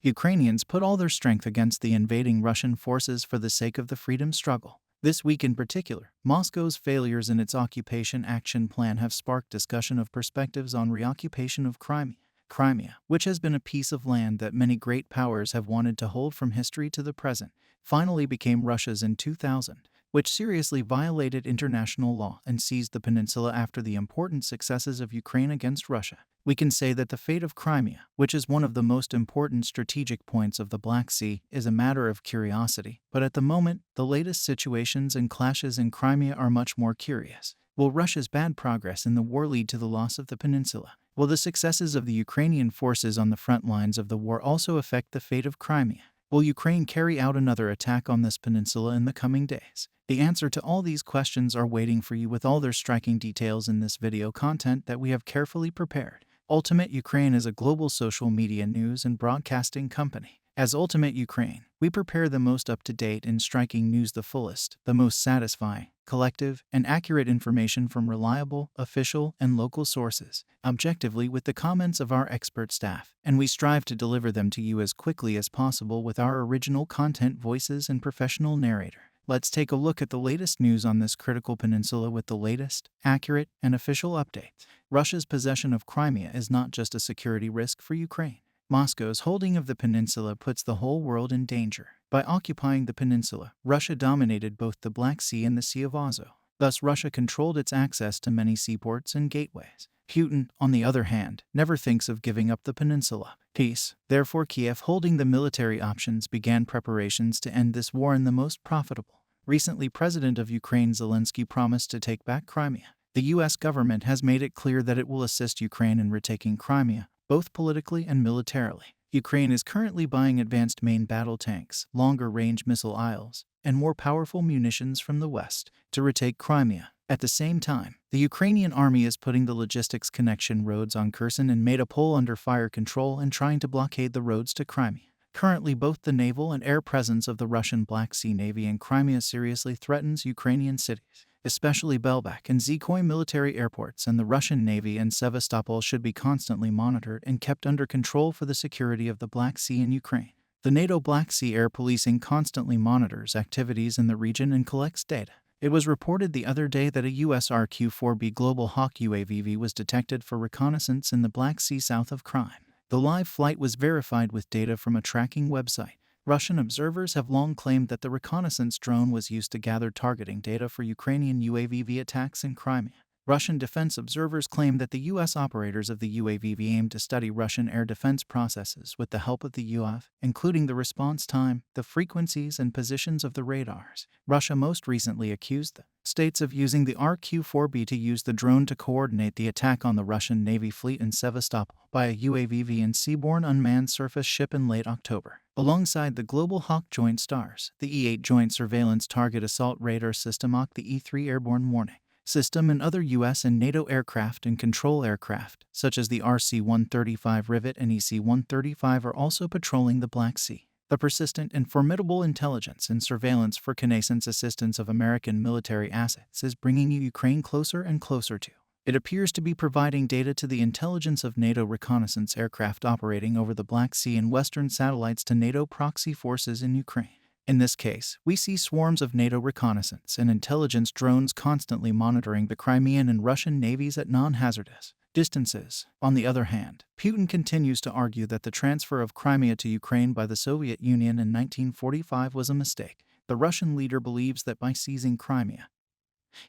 Ukrainians put all their strength against the invading Russian forces for the sake of the freedom struggle. This week in particular, Moscow's failures in its occupation action plan have sparked discussion of perspectives on reoccupation of Crimea, which has been a piece of land that many great powers have wanted to hold from history to the present, finally became Russia's in 2000, which seriously violated international law and seized the peninsula after the important successes of Ukraine against Russia. We can say that the fate of Crimea, which is one of the most important strategic points of the Black Sea, is a matter of curiosity, but at the moment, the latest situations and clashes in Crimea are much more curious. Will Russia's bad progress in the war lead to the loss of the peninsula? Will the successes of the Ukrainian forces on the front lines of the war also affect the fate of Crimea? Will Ukraine carry out another attack on this peninsula in the coming days? The answer to all these questions are waiting for you with all their striking details in this video content that we have carefully prepared. Ultimate Ukraine is a global social media news and broadcasting company. As Ultimate Ukraine, we prepare the most up-to-date and striking news, the fullest, the most satisfying, collective, and accurate information from reliable, official, and local sources, objectively with the comments of our expert staff, and we strive to deliver them to you as quickly as possible with our original content voices and professional narrator. Let's take a look at the latest news on this critical peninsula with the latest, accurate, and official updates. Russia's possession of Crimea is not just a security risk for Ukraine. Moscow's holding of the peninsula puts the whole world in danger. By occupying the peninsula, Russia dominated both the Black Sea and the Sea of Azov. Thus, Russia controlled its access to many seaports and gateways. Putin, on the other hand, never thinks of giving up the peninsula. Therefore, Kiev, holding the military options, began preparations to end this war in the most profitable. Recently, President of Ukraine Zelensky promised to take back Crimea. The U.S. government has made it clear that it will assist Ukraine in retaking Crimea, both politically and militarily. Ukraine is currently buying advanced main battle tanks, longer-range missiles, and more powerful munitions from the West to retake Crimea. At the same time, the Ukrainian army is putting the logistics connection roads on Kherson and Mariupol under fire control and trying to blockade the roads to Crimea. Currently, both the naval and air presence of the Russian Black Sea Navy in Crimea seriously threatens Ukrainian cities, especially Belbek and Zhikoy military airports, and the Russian Navy in Sevastopol should be constantly monitored and kept under control for the security of the Black Sea in Ukraine. The NATO Black Sea Air Policing constantly monitors activities in the region and collects data. It was reported the other day that a U.S. RQ-4B Global Hawk UAV was detected for reconnaissance in the Black Sea south of Crimea. The live flight was verified with data from a tracking website. Russian observers have long claimed that the reconnaissance drone was used to gather targeting data for Ukrainian UAV attacks in Crimea. Russian defense observers claim that the U.S. operators of the UAV aimed to study Russian air defense processes with the help of the UAV, including the response time, the frequencies, and positions of the radars. Russia most recently accused the states of using the RQ-4B to use the drone to coordinate the attack on the Russian Navy fleet in Sevastopol by a UAV and seaborne unmanned surface ship in late October. Alongside the Global Hawk Joint STARS, the E-8 Joint Surveillance Target Assault Radar System, the E-3 Airborne Warning System, and other U.S. and NATO aircraft and control aircraft, such as the RC-135 Rivet and EC-135, are also patrolling the Black Sea. The persistent and formidable intelligence and surveillance for reconnaissance assistance of American military assets is bringing Ukraine closer and closer to. It appears to be providing data to the intelligence of NATO reconnaissance aircraft operating over the Black Sea and Western satellites to NATO proxy forces in Ukraine. In this case, we see swarms of NATO reconnaissance and intelligence drones constantly monitoring the Crimean and Russian navies at non-hazardous distances. On the other hand, Putin continues to argue that the transfer of Crimea to Ukraine by the Soviet Union in 1945 was a mistake. The Russian leader believes that by seizing Crimea,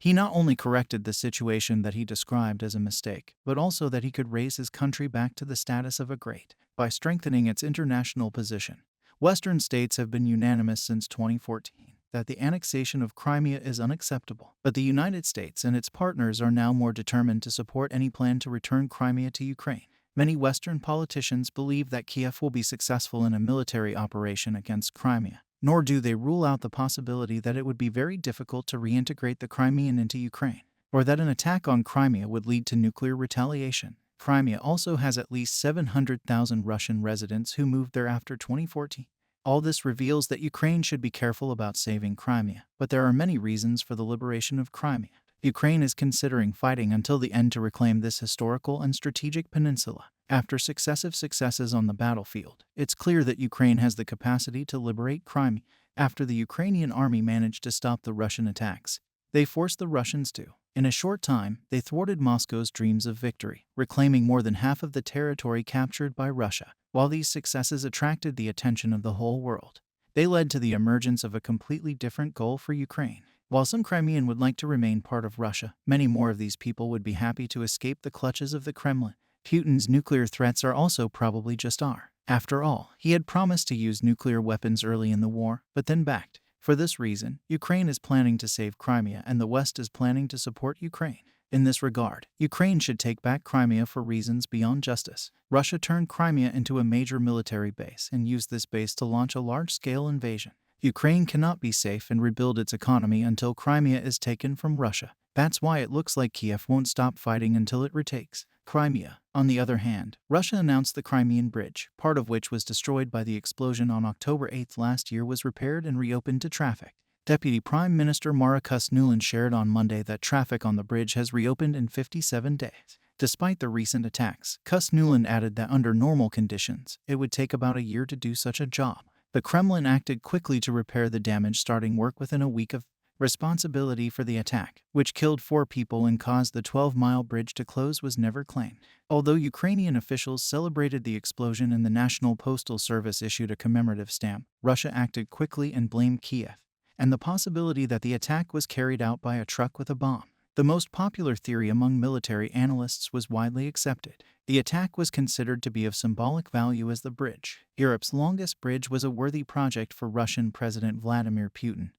he not only corrected the situation that he described as a mistake, but also that he could raise his country back to the status of a great by strengthening its international position. Western states have been unanimous since 2014 that the annexation of Crimea is unacceptable, but the United States and its partners are now more determined to support any plan to return Crimea to Ukraine. Many Western politicians believe that Kiev will be successful in a military operation against Crimea, nor do they rule out the possibility that it would be very difficult to reintegrate the Crimean into Ukraine, or that an attack on Crimea would lead to nuclear retaliation. Crimea also has at least 700,000 Russian residents who moved there after 2014. All this reveals that Ukraine should be careful about saving Crimea, but there are many reasons for the liberation of Crimea. Ukraine is considering fighting until the end to reclaim this historical and strategic peninsula. After successive successes on the battlefield, it's clear that Ukraine has the capacity to liberate Crimea. After the Ukrainian army managed to stop the Russian attacks, they forced the Russians to. In a short time, they thwarted Moscow's dreams of victory, reclaiming more than half of the territory captured by Russia. While these successes attracted the attention of the whole world, they led to the emergence of a completely different goal for Ukraine. While some Crimean would like to remain part of Russia, many more of these people would be happy to escape the clutches of the Kremlin. Putin's nuclear threats are also probably just are. After all, he had promised to use nuclear weapons early in the war, but then backed. For this reason, Ukraine is planning to save Crimea and the West is planning to support Ukraine. In this regard, Ukraine should take back Crimea for reasons beyond justice. Russia turned Crimea into a major military base and used this base to launch a large-scale invasion. Ukraine cannot be safe and rebuild its economy until Crimea is taken from Russia. That's why it looks like Kiev won't stop fighting until it retakes Crimea. On the other hand, Russia announced the Crimean Bridge, part of which was destroyed by the explosion on October 8 last year, was repaired and reopened to traffic. Deputy Prime Minister Markus Nuland shared on Monday that traffic on the bridge has reopened in 57 days. Despite the recent attacks, Kus Nuland added that under normal conditions, it would take about a year to do such a job. The Kremlin acted quickly to repair the damage, starting work within a week of. Responsibility for the attack, which killed 4 people and caused the 12-mile bridge to close, was never claimed. Although Ukrainian officials celebrated the explosion and the National Postal Service issued a commemorative stamp, Russia acted quickly and blamed Kiev, and the possibility that the attack was carried out by a truck with a bomb. The most popular theory among military analysts was widely accepted. The attack was considered to be of symbolic value as the bridge, Europe's longest bridge, was a worthy project for Russian President Vladimir Putin,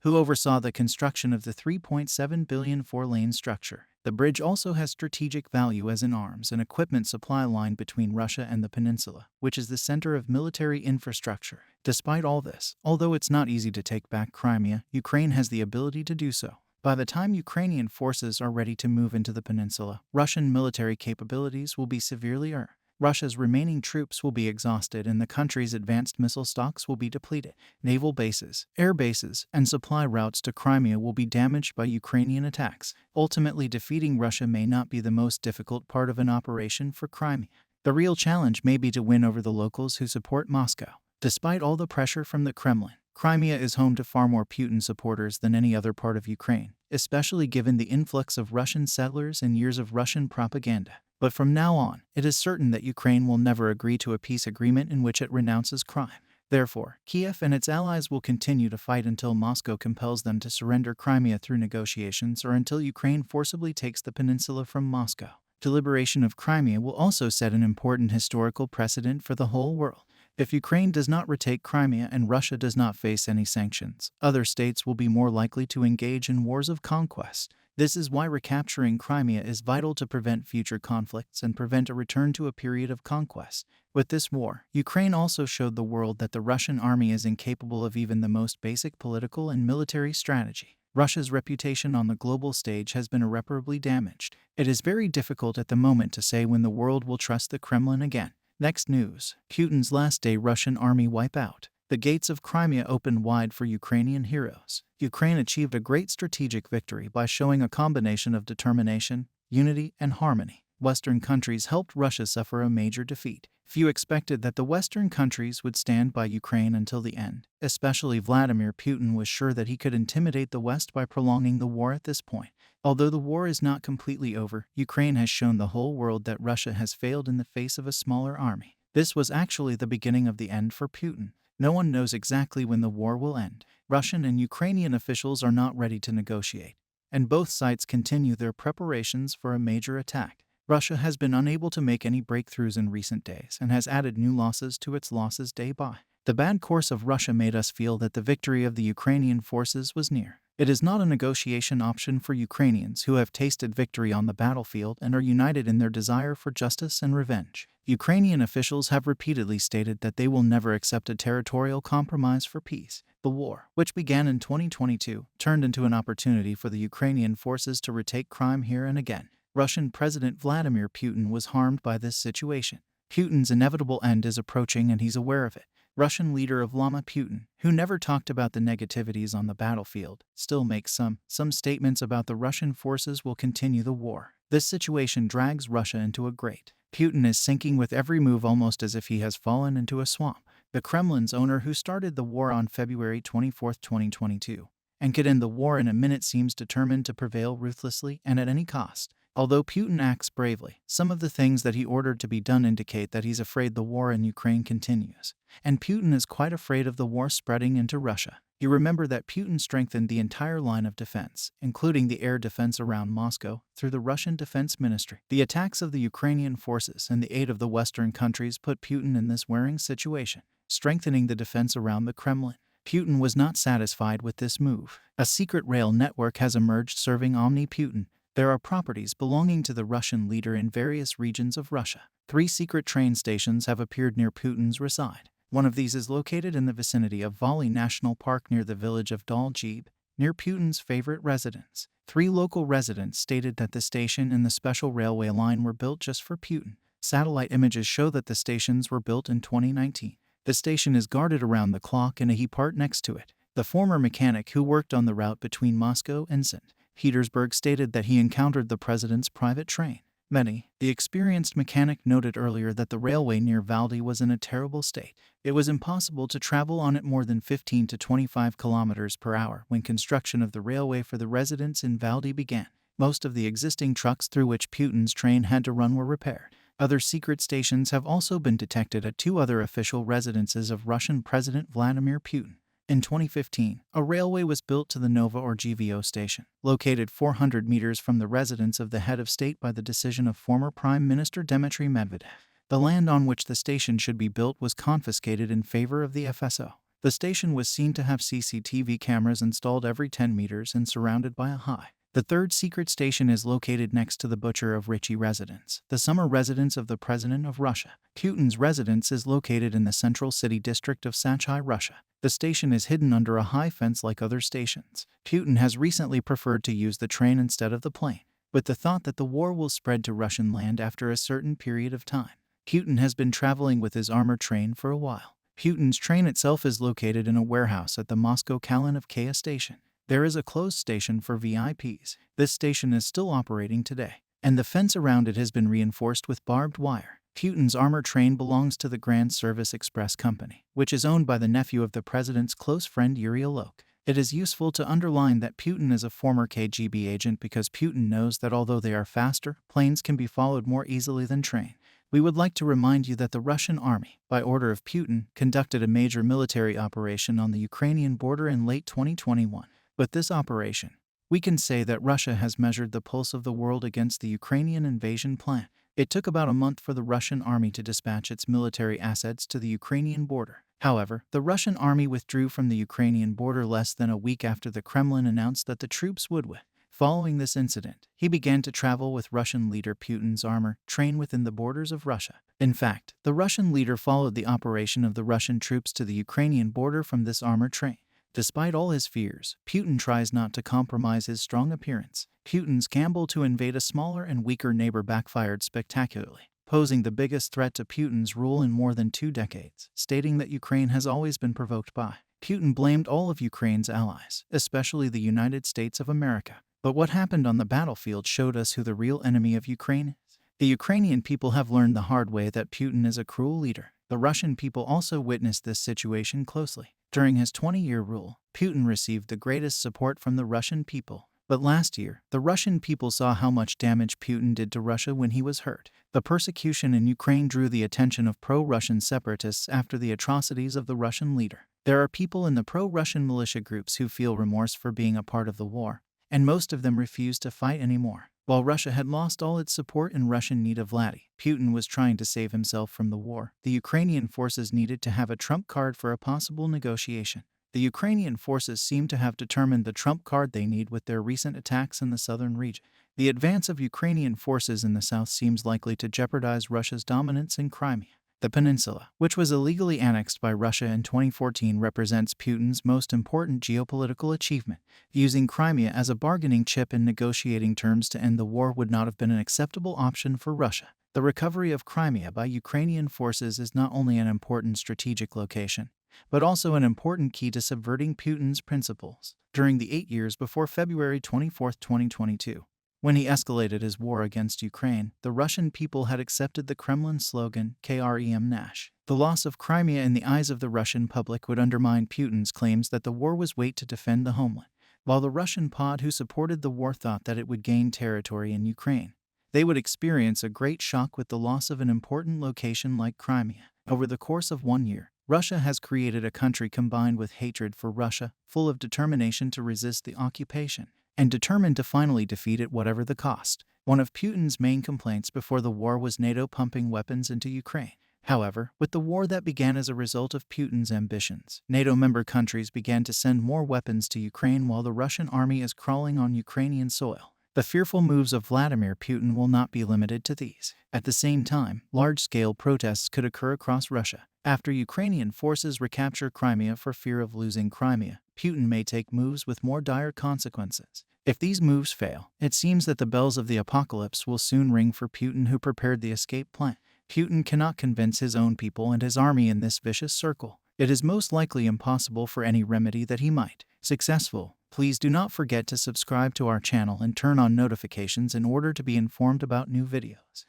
who oversaw the construction of the $3.7 billion 4-lane structure. The bridge also has strategic value as an arms and equipment supply line between Russia and the peninsula, which is the center of military infrastructure. Despite all this, although it's not easy to take back Crimea, Ukraine has the ability to do so. By the time Ukrainian forces are ready to move into the peninsula, Russian military capabilities will be severely Russia's remaining troops will be exhausted and the country's advanced missile stocks will be depleted. Naval bases, air bases, and supply routes to Crimea will be damaged by Ukrainian attacks. Ultimately, defeating Russia may not be the most difficult part of an operation for Crimea. The real challenge may be to win over the locals who support Moscow. Despite all the pressure from the Kremlin, Crimea is home to far more Putin supporters than any other part of Ukraine, especially given the influx of Russian settlers and years of Russian propaganda. But from now on, it is certain that Ukraine will never agree to a peace agreement in which it renounces crime. Therefore, Kiev and its allies will continue to fight until Moscow compels them to surrender Crimea through negotiations or until Ukraine forcibly takes the peninsula from Moscow. The liberation of Crimea will also set an important historical precedent for the whole world. If Ukraine does not retake Crimea and Russia does not face any sanctions, other states will be more likely to engage in wars of conquest. This is why recapturing Crimea is vital to prevent future conflicts and prevent a return to a period of conquest. With this war, Ukraine also showed the world that the Russian army is incapable of even the most basic political and military strategy. Russia's reputation on the global stage has been irreparably damaged. It is very difficult at the moment to say when the world will trust the Kremlin again. Next news: Putin's last day Russian army wipeout. The gates of Crimea opened wide for Ukrainian heroes. Ukraine achieved a great strategic victory by showing a combination of determination, unity, and harmony. Western countries helped Russia suffer a major defeat. Few expected that the Western countries would stand by Ukraine until the end. Especially Vladimir Putin was sure that he could intimidate the West by prolonging the war at this point. Although the war is not completely over, Ukraine has shown the whole world that Russia has failed in the face of a smaller army. This was actually the beginning of the end for Putin. No one knows exactly when the war will end. Russian and Ukrainian officials are not ready to negotiate, and both sides continue their preparations for a major attack. Russia has been unable to make any breakthroughs in recent days and has added new losses to its losses day by. The bad course of Russia made us feel that the victory of the Ukrainian forces was near. It is not a negotiation option for Ukrainians who have tasted victory on the battlefield and are united in their desire for justice and revenge. Ukrainian officials have repeatedly stated that they will never accept a territorial compromise for peace. The war, which began in 2022, turned into an opportunity for the Ukrainian forces to retake Crimea here and again. Russian President Vladimir Putin was harmed by this situation. Putin's inevitable end is approaching and he's aware of it. Russian leader of Vladimir Putin, who never talked about the negativities on the battlefield, still makes some statements about the Russian forces will continue the war. This situation drags Russia into a grate. Putin is sinking with every move, almost as if he has fallen into a swamp. The Kremlin's owner, who started the war on February 24, 2022, and could end the war in a minute, seems determined to prevail ruthlessly and at any cost. Although Putin acts bravely, some of the things that he ordered to be done indicate that he's afraid the war in Ukraine continues. And Putin is quite afraid of the war spreading into Russia. You remember that Putin strengthened the entire line of defense, including the air defense around Moscow, through the Russian Defense Ministry. The attacks of the Ukrainian forces and the aid of the Western countries put Putin in this worrying situation, strengthening the defense around the Kremlin. Putin was not satisfied with this move. A secret rail network has emerged serving Putin. There are properties belonging to the Russian leader in various regions of Russia. 3 secret train stations have appeared near Putin's reside. One of these is located in the vicinity of Vali National Park near the village of Daljib, near Putin's favorite residence. 3 local residents stated that the station and the special railway line were built just for Putin. Satellite images show that the stations were built in 2019. The station is guarded around the clock and a heliport next to it. The former mechanic who worked on the route between Moscow and St. Petersburg stated that he encountered the president's private train. The experienced mechanic noted earlier that the railway near Valdy was in a terrible state. It was impossible to travel on it more than 15 to 25 kilometers per hour when construction of the railway for the residents in Valdy began. Most of the existing trucks through which Putin's train had to run were repaired. Other secret stations have also been detected at 2 other official residences of Russian President Vladimir Putin. In 2015, a railway was built to the Nova Orgivio station, located 400 meters from the residence of the head of state by the decision of former Prime Minister Dmitry Medvedev. The land on which the station should be built was confiscated in favor of the FSO. The station was seen to have CCTV cameras installed every 10 meters and surrounded by a high. The 3rd secret station is located next to the Butcher of Richie residence, the summer residence of the President of Russia. Putin's residence is located in the central city district of Sachy, Russia. The station is hidden under a high fence like other stations. Putin has recently preferred to use the train instead of the plane, with the thought that the war will spread to Russian land after a certain period of time. Putin has been traveling with his armored train for a while. Putin's train itself is located in a warehouse at the Moscow Kalinivkaya station. There is a closed station for VIPs. This station is still operating today, and the fence around it has been reinforced with barbed wire. Putin's armored train belongs to the Grand Service Express Company, which is owned by the nephew of the president's close friend Yuri Alok. It is useful to underline that Putin is a former KGB agent because Putin knows that although they are faster, planes can be followed more easily than trains. We would like to remind you that the Russian army, by order of Putin, conducted a major military operation on the Ukrainian border in late 2021. With this operation, we can say that Russia has measured the pulse of the world against the Ukrainian invasion plan. It took about a month for the Russian army to dispatch its military assets to the Ukrainian border. However, the Russian army withdrew from the Ukrainian border less than a week after the Kremlin announced that the troops would withdraw. Following this incident, he began to travel with Russian leader Putin's armor train within the borders of Russia. In fact, the Russian leader followed the operation of the Russian troops to the Ukrainian border from this armored train. Despite all his fears, Putin tries not to compromise his strong appearance. Putin's gamble to invade a smaller and weaker neighbor backfired spectacularly, posing the biggest threat to Putin's rule in more than 2 decades, stating that Ukraine has always been provoked by. Putin blamed all of Ukraine's allies, especially the United States of America. But what happened on the battlefield showed us who the real enemy of Ukraine is. The Ukrainian people have learned the hard way that Putin is a cruel leader. The Russian people also witnessed this situation closely. During his 20-year rule, Putin received the greatest support from the Russian people. But last year, the Russian people saw how much damage Putin did to Russia when he was hurt. The persecution in Ukraine drew the attention of pro-Russian separatists after the atrocities of the Russian leader. There are people in the pro-Russian militia groups who feel remorse for being a part of the war, and most of them refuse to fight anymore. While Russia had lost all its support in Russian need of Vladimir Putin was trying to save himself from the war. The Ukrainian forces needed to have a trump card for a possible negotiation. The Ukrainian forces seem to have determined the trump card they need with their recent attacks in the southern region. The advance of Ukrainian forces in the south seems likely to jeopardize Russia's dominance in Crimea. The peninsula, which was illegally annexed by Russia in 2014, represents Putin's most important geopolitical achievement. Using Crimea as a bargaining chip in negotiating terms to end the war would not have been an acceptable option for Russia. The recovery of Crimea by Ukrainian forces is not only an important strategic location, but also an important key to subverting Putin's principles. During the 8 years before February 24, 2022, when he escalated his war against Ukraine, the Russian people had accepted the Kremlin slogan Krem Nash. The loss of Crimea in the eyes of the Russian public would undermine Putin's claims that the war was waged to defend the homeland, while the Russian pod who supported the war thought that it would gain territory in Ukraine. They would experience a great shock with the loss of an important location like Crimea. Over the course of 1 year, Russia has created a country combined with hatred for Russia, full of determination to resist the occupation, and determined to finally defeat it whatever the cost. One of Putin's main complaints before the war was NATO pumping weapons into Ukraine. However, with the war that began as a result of Putin's ambitions, NATO member countries began to send more weapons to Ukraine while the Russian army is crawling on Ukrainian soil. The fearful moves of Vladimir Putin will not be limited to these. At the same time, large-scale protests could occur across Russia. After Ukrainian forces recapture Crimea for fear of losing Crimea, Putin may take moves with more dire consequences. If these moves fail, it seems that the bells of the apocalypse will soon ring for Putin, who prepared the escape plan. Putin cannot convince his own people and his army in this vicious circle. It is most likely impossible for any remedy that he might successful. Please do not forget to subscribe to our channel and turn on notifications in order to be informed about new videos.